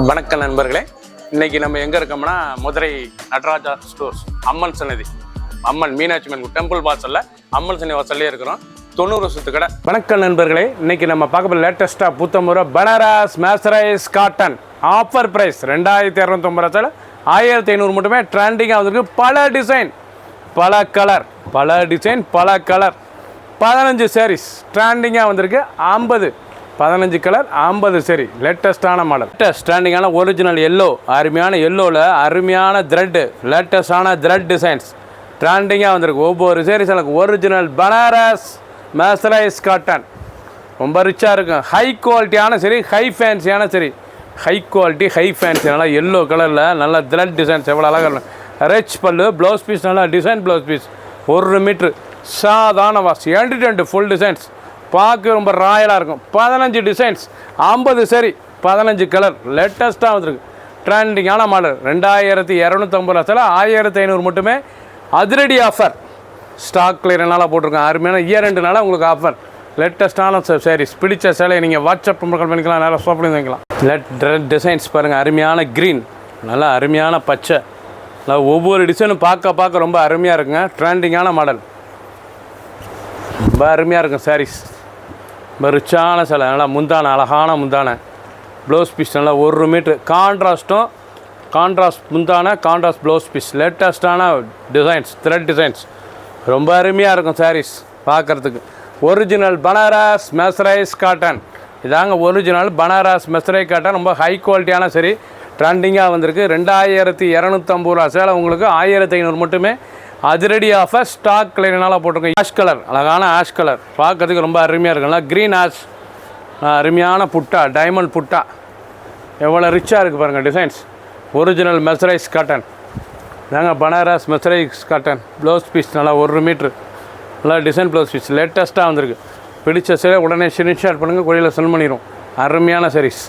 வணக்கம் நண்பர்களே, இன்னைக்கு நம்ம எங்கே இருக்கோம்னா மதுரை நடராஜா ஸ்டோர்ஸ் அம்மன் சன்னதி, அம்மன் மீனாட்சி அம்மன் டெம்பிள் வாசலில் அம்மன் சன்னதி வாசல்லே இருக்கிறோம். 90 வருஷத்து கடை. வணக்கம் நண்பர்களே, இன்னைக்கு நம்ம பார்க்க போகிற லேட்டஸ்ட்டாக புத்தமுறை Banaras mercerise cotton offer price 2250 1500 மட்டுமே. ட்ரெண்டிங்காக வந்திருக்கு. பல டிசைன், பல கலர், பல டிசைன், பல கலர். 15 சாரீஸ் ட்ரெண்டிங்காக வந்திருக்கு. 15 கலர் 50 சரி. லேட்டஸ்டான மாடல், ஸ்டாண்டிங்கான ஒரிஜினல் எல்லோ, அருமையான எல்லோவில் அருமையான த்ரெட்டு, லேட்டஸ்டான த்ரெட் டிசைன்ஸ் ட்ரெண்டிங்காக வந்திருக்கு. ஒவ்வொரு சாரீஸ் எனக்கு ஒரிஜினல் பனாரஸ் மேசரைஸ் காட்டன். ரொம்ப ரிச்சாக இருக்கும். ஹை குவாலிட்டியான சரி, ஹை ஃபேன்சியான சரி. High quality, high fancy. நல்லா எல்லோ கலரில் நல்ல த்ரெட் டிசைன்ஸ் எவ்வளோ அழகாக இருக்கும். ரிச் பல்லு, ப்ளவுஸ் பீஸ் நல்லா டிசைன் ப்ளவுஸ் பீஸ். 1 மீட்ரு சாதாரண வாஸ். 2 ஃபுல் டிசைன்ஸ் பார்க்க ரொம்ப ராயலாக இருக்கும். 15 டிசைன்ஸ் 50 சரி, 15 கலர். லேட்டஸ்ட்டாக வந்துருக்கு. ட்ரெண்டிங்கான மாடல். 2250 1500 மட்டுமே. அதிரடி ஆஃபர். ஸ்டாக் கிளியர்னால போட்டிருக்கேன். அருமையான இயர்2 உங்களுக்கு ஆஃபர். லேட்டஸ்ட்டான சாரீஸ். பிடிச்ச சேலையை நீங்கள் வாட்ஸ்அப் கால் பண்ணிக்கலாம், நல்லா ஸ்டாப் பண்ணி வைக்கலாம். டிசைன்ஸ் பாருங்கள். அருமையான க்ரீன், நல்லா அருமையான பச்சை. நல்லா ஒவ்வொரு டிசைனும் பார்க்க ரொம்ப அருமையாக இருக்குங்க. ட்ரெண்டிங்கான மாடல், ரொம்ப அருமையாக இருக்கும் சாரீஸ். ரொம்ப ரிச்சான சிலை. நல்லா முந்தான, அழகான முந்தான. ப்ளவுஸ் பீஸ் நல்லா 1 மீட்ரு. கான்ட்ராஸ்ட் முந்தான, கான்ட்ராஸ்ட் ப்ளவுஸ் பீஸ். லேட்டஸ்ட்டான டிசைன்ஸ், த்ரெட் டிசைன்ஸ். ரொம்ப அருமையாக இருக்கும் சாரீஸ் பார்க்குறதுக்கு. Original Banaras mercerised cotton. இதாங்க ஒரிஜினல் பனாரஸ் மெசரைஸ் காட்டன். ரொம்ப ஹை குவாலிட்டியான சரி. ட்ரெண்டிங்காக வந்திருக்கு. 2250 சேலை உங்களுக்கு 1500 மட்டுமே. அதிரடி ஆஃபர். ஸ்டாக் கிளியர்னால போட்டிருக்கோம். ஆஷ் கலர், அழகான ஆஷ் கலர். பார்க்கறதுக்கு ரொம்ப அருமையாக இருக்குங்களா. க்ரீன் ஆஷ், அருமையான புட்டா, டைமண்ட் புட்டா. எவ்வளோ ரிச்சாக இருக்குது பாருங்கள் டிசைன்ஸ். ஒரிஜினல் மெசரைஸ் காட்டன் தாங்க Banaras mercerised cotton. Blouse piece நல்லா 1 மீட்ரு. நல்லா டிசைன் ப்ளவுஸ் பீஸ். லேட்டஸ்ட்டாக வந்திருக்கு. பிடிச்ச சரி உடனே ஸ்க்ரீன்ஷாட் பண்ணுங்கள், கொடியில் சென்ட் பண்ணிடும். அருமையான சாரீஸ்.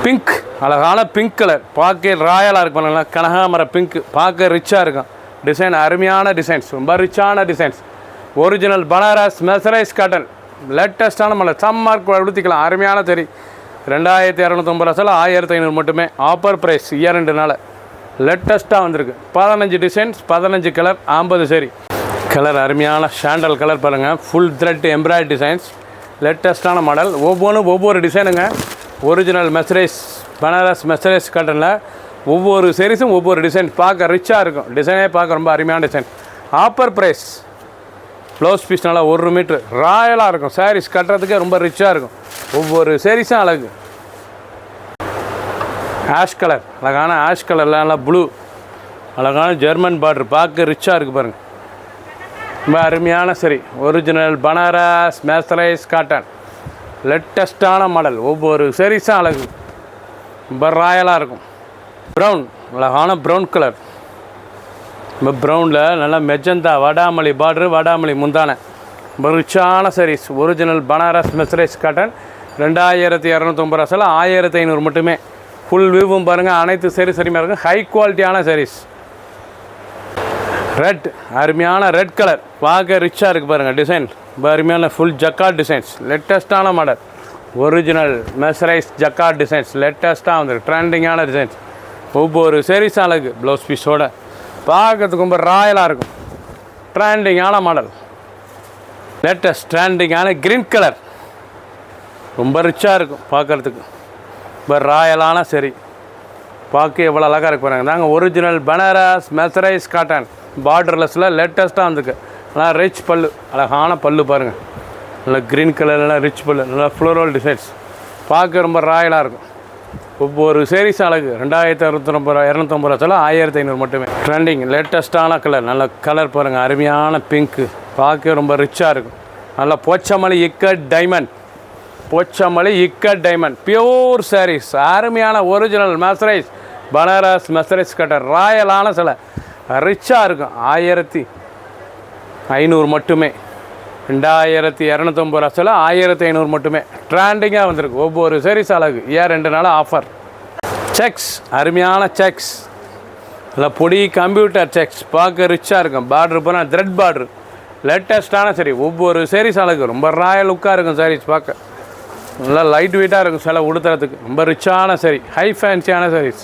பிங்க், அழகான பிங்க் கலர். பார்க்க ராயலாக இருக்கு பாருங்களா. கனகாமர பிங்க் பார்க்க ரிச்சாக இருக்கும். டிசைன் அருமையான டிசைன்ஸ், ரொம்ப ரிச்சான designs. Original Banaras mercerised cotton. லேட்டஸ்ட்டான மலை. சம்மர் உடுத்திக்கலாம். அருமையான சரி. 2250 1500 மட்டுமே. ஆஃபர் ப்ரைஸ் இயர்2 லேட்டஸ்ட்டாக வந்திருக்கு. 15 டிசைன்ஸ், 15 கலர், 50 சரி. கலர் அருமையான சாண்டல் கலர் பாருங்கள். Full thread embroidery designs. லேட்டஸ்ட்டான மாடல். ஒவ்வொரு டிசைனுங்க. ஒரிஜினல் மெசரைஸ் பனாரஸ் மெசரைஸ் காட்டனில் ஒவ்வொரு சீரீஸும் ஒவ்வொரு டிசைன் பார்க்க ரிச்சாக இருக்கும். டிசைனே பார்க்க ரொம்ப அருமையான design. Offer price. Blouse piece நல்லா 1 மீட்ரு. ராயலாக இருக்கும். சாரீஸ் கட்டுறதுக்கே ரொம்ப ரிச்சாக இருக்கும். ஒவ்வொரு சாரீஸும் அழகு. ஆஷ் கலர், அழகான ஆஷ் கலரில் நல்லா ப்ளூ, அழகான ஜெர்மன் பார்டர். பார்க்க ரிச்சாக இருக்குது பாருங்கள். ரொம்ப அருமையான sari. Original Banaras mercerise cotton. லேட்டஸ்ட்டான மாடல். ஒவ்வொரு சாரீஸும் அழகு. ரொம்ப ராயலாக இருக்கும். ப்ரௌன், அழகான ப்ரௌன் கலர். இப்போ ப்ரௌனில் நல்லா மெஜந்தா, வடாமல்லி பார்டரு, வடாமல்லி முந்தான. ரொம்ப ரிச்சான saris. Original Banaras mercerised cotton. 2250 1500 மட்டுமே. ஃபுல் வியூவும் பாருங்கள். அனைத்து சாரீஸ் சரிமையாக இருக்கும். ஹை குவாலிட்டியான சாரீஸ். ரெட், அருமையான ரெட் கலர். பார்க்க ரிச்சாக இருக்குது பாருங்கள் டிசைன். ரொம்ப அருமையான ஃபுல் ஜக்கார்ட் டிசைன்ஸ். லேட்டஸ்ட்டான model. Original mercerise jacquard designs. லேட்டஸ்ட்டாக வந்துருக்கு. ட்ரெண்டிங்கான டிசைன்ஸ். ஒவ்வொரு சாரீஸும் அழகு. ப்ளவுஸ் பீஸோட பார்க்கறதுக்கு ரொம்ப ராயலாக இருக்கும். ட்ரெண்டிங்கான மாடல். லேட்டஸ்ட் ட்ரெண்டிங்கான க்ரீன் கலர். ரொம்ப ரிச்சாக இருக்கும் பார்க்குறதுக்கு. ரொம்ப ராயலான சரி. பார்க்க எவ்வளோ அழகாக இருக்கு பாருங்க. தாங்க ஒரிஜினல் பனாரஸ் மெசரைஸ் காட்டன். பார்டர்லெஸில் லேட்டஸ்ட்டாக வந்துருக்கு. நல்லா ரிச் பல்லு, அழகான பல்லு பாருங்கள். நல்லா க்ரீன் கலர், நல்லா ரிச் பல்லு, நல்லா ஃப்ளோரல் டிசைன்ஸ். பார்க்க ரொம்ப ராயலாக இருக்கும். ஒவ்வொரு சாரீஸும் அழகு. 2250 1500 மட்டுமே. ட்ரெண்டிங் லேட்டஸ்ட்டான கலர். நல்ல கலர் பாருங்கள். அருமையான பிங்க்கு. பார்க்க ரொம்ப ரிச்சாக இருக்கும். நல்லா Pochampally ikat diamond. Pochampally ikat diamond pure saris. அருமையான original mercerise Banaras mercerise cotton. ராயலான சிலை. ரிச்சாக இருக்கும். 1500 மட்டுமே. 2250 1500 மட்டுமே. ட்ரெண்டிங்காக வந்திருக்கு. ஒவ்வொரு சாரீஸ் அழகு. இயர்2 ஆஃபர். செக்ஸ், அருமையான செக்ஸ். இல்லை பொடி கம்ப்யூட்டர் செக்ஸ். பார்க்க ரிச்சாக இருக்கும். பார்டர் போனால் த்ரெட் பார்டர். லேட்டஸ்ட்டான சரி. ஒவ்வொரு சாரீஸ் அழகு. ரொம்ப ராயல் லுக்காக இருக்கும் சாரீஸ் பார்க்க. நல்லா லைட் வெயிட்டாக இருக்கும் சில உடுத்துறதுக்கு. ரொம்ப ரிச்சான சரி, ஹை ஃபேன்சியான சாரீஸ்.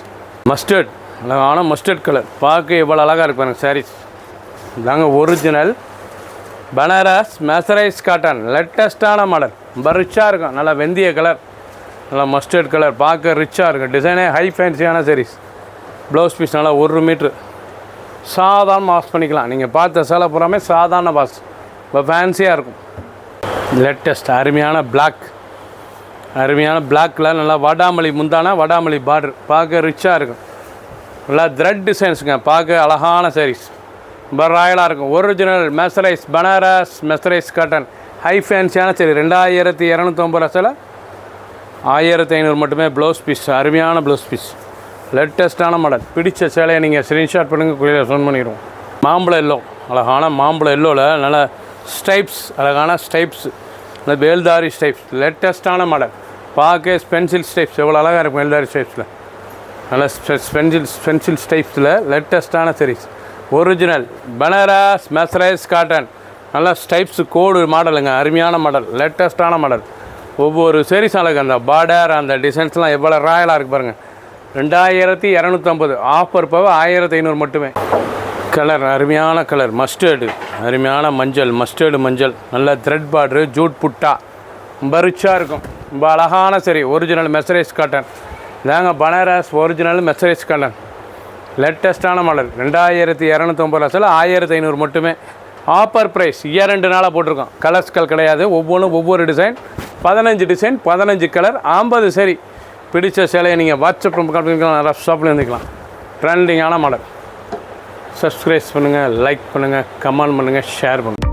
மஸ்டர்ட், அழகான மஸ்டர்ட் கலர். பார்க்க எவ்வளோ அழகாக இருக்கு பாருங்க சாரீஸ். இதாங்க ஒரிஜினல் பனாரஸ் மெசரைஸ் காட்டன், லேட்டஸ்ட்டான மாடல். ரொம்ப ரிச்சாக இருக்கும், நல்லா வெந்தய கலர், நல்லா மஸ்டர்ட் கலர். பார்க்க ரிச்சாக இருக்கும், டிசைனே ஹை ஃபேன்சியான சாரீஸ். ப்ளவுஸ் பீஸ் நல்லா 1 மீட்ரு. சாதாரண வாஷ் பண்ணிக்கலாம். நீங்கள் பார்த்த சேலை பூராமே சாதாரண வாஷ், இப்போ ஃபேன்சியாக இருக்கும். லேட்டஸ்ட் அருமையான பிளாக், அருமையான பிளாக்கில் நல்லா வடாமல்லி முந்தான, வடாமல்லி பார்டர். பார்க்க ரிச்சாக இருக்கும், நல்லா த்ரெட் டிசைன்ஸுங்க. பார்க்க அழகான சாரீஸ், ரொம்ப ராயலாக இருக்கும். Original mercerise Banaras mercerised cotton, high ஃபேன்சியான சரி. 2250 சேலை, 1500 மட்டுமே ப்ளவுஸ் பீஸ். அருமையான ப்ளவுஸ் பீஸ், லேட்டஸ்ட்டான மாடல். பிடிச்ச சேலையை நீங்கள் ஸ்க்ரீன்ஷாட் பண்ணுங்கள், குயிலாக ஃபோன் பண்ணிடுவோம். மாம்பழம் எல்லோ, அழகான மாம்பழம் எல்லோவில் நல்ல ஸ்டைப்ஸ், அழகான ஸ்டைப்ஸ், இந்த வேல்தாரி ஸ்டைப்ஸ், லேட்டஸ்ட்டான மாடல். பார்க்க பென்சில் ஸ்டைப்ஸ் எவ்வளோ அழகாக இருக்கும். வேல்தாரி ஸ்டைப்ஸில் நல்ல பென்சில் ஸ்டைப்ஸில் லேட்டஸ்ட்டான series. Original Banaras mercerised cotton, நல்லா ஸ்டைப்ஸு கோடு மாடலுங்க. அருமையான மாடல், லேட்டஸ்ட்டான மாடல். ஒவ்வொரு சீரீஸ் அழகு, அந்த பார்டர் அந்த டிசைன்ஸ்லாம் எவ்வளோ ராயலாக இருக்குது பாருங்கள். 2250, ஆஃபர் போக 1500 மட்டுமே. கலர் அருமையான கலர், மஸ்டர்டு, அருமையான மஞ்சள், மஸ்டர்டு மஞ்சள். நல்ல த்ரெட் பார்டரு, ஜூட் புட்டா, ரொம்ப ரிச்சாக இருக்கும். ரொம்ப அழகான சரி. ஒரிஜினல் மெசரைஸ் காட்டன், இதாங்க பனாரஸ் ஒரிஜினல் மெசரைஸ் காட்டன், லேட்டஸ்ட்டான மாடல். 2250 சேலை, 1500 மட்டுமே. Offer price. 2 நாளாக போட்டிருக்கோம். கலர்ஸ்கள் கிடையாது, ஒவ்வொன்றும் ஒவ்வொரு டிசைன். 15 டிசைன், 15 கலர், 50 சரி. பிடிச்ச சேலையை நீங்கள் வாட்ஸ்அப் ரஃப் ஷாப்பில் இருந்துக்கலாம். ட்ரெண்டிங்கான மாடல். சப்ஸ்கிரைப் பண்ணுங்கள், லைக் பண்ணுங்கள், கமெண்ட் பண்ணுங்கள், ஷேர் பண்ணுங்கள்.